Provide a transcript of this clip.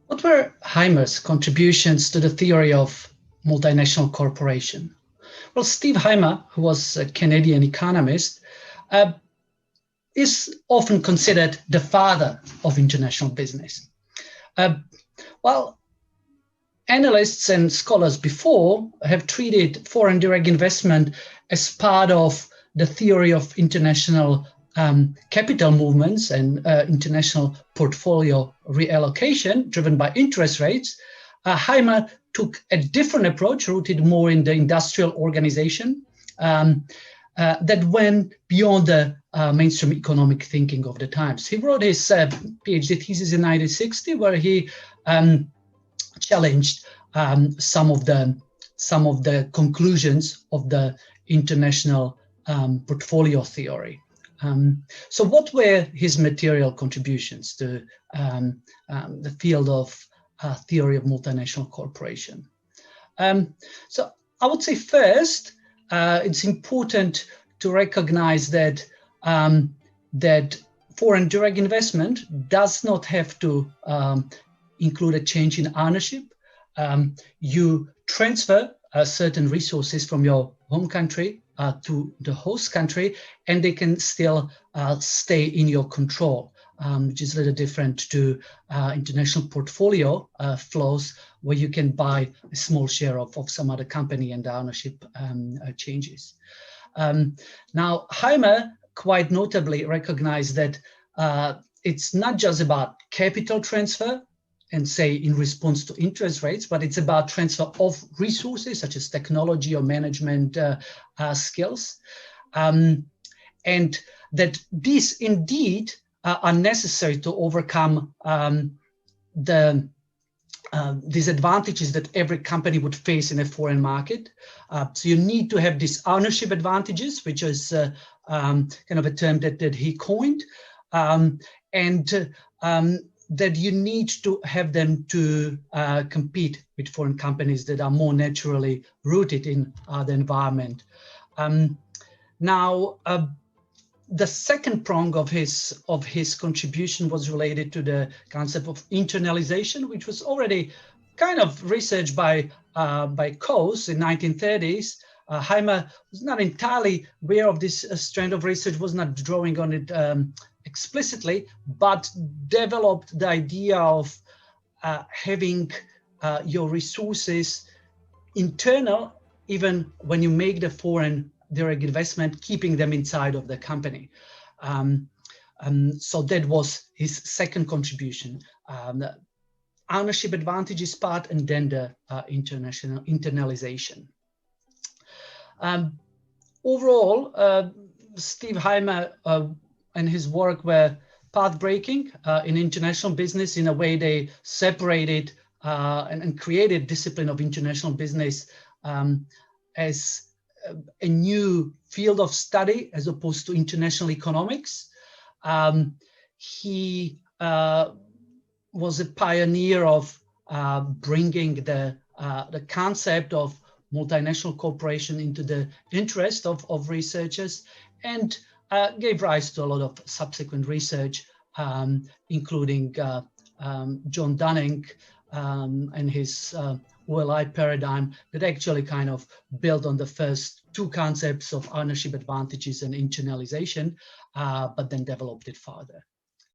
What were Hymer's contributions to the theory of multinational corporation? Well, Steve Hymer, who was a Canadian economist, uh, is often considered the father of international business. Uh, while analysts and scholars before have treated foreign direct investment as part of the theory of international capital movements and international portfolio reallocation driven by interest rates, Hymer took a different approach rooted more in the industrial organization that went beyond the mainstream economic thinking of the times. He wrote his PhD thesis in 1960, where he challenged some of the conclusions of the international portfolio theory. So what were his material contributions to the field of theory of multinational corporation? So I would say first, it's important to recognize that that foreign direct investment does not have to include a change in ownership. You transfer certain resources from your home country to the host country, and they can still stay in your control, which is a little different to international portfolio flows, where you can buy a small share of some other company and the ownership changes. Now, Hymer quite notably recognized that it's not just about capital transfer and say in response to interest rates, but it's about transfer of resources such as technology or management skills. And that these indeed are necessary to overcome the disadvantages that every company would face in a foreign market. So you need to have these ownership advantages, which is kind of a term that he coined, that you need to have them to compete with foreign companies that are more naturally rooted in the environment. Now, the second prong of his contribution was related to the concept of internalization, which was already kind of researched by Coase in 1930s. Hymer was not entirely aware of this strand of research, was not drawing on it explicitly, but developed the idea of having your resources internal, even when you make the foreign direct investment, keeping them inside of the company. So that was his second contribution. The ownership advantages part, and then the international internalization. Overall, Steve Hymer and his work were path-breaking in international business. In a way, they separated and created discipline of international business as a new field of study as opposed to international economics. He was a pioneer of bringing the concept of multinational corporation into the interest of researchers, and gave rise to a lot of subsequent research, including John Dunning and his OLI paradigm that actually kind of built on the first two concepts of ownership advantages and internalization, but then developed it further.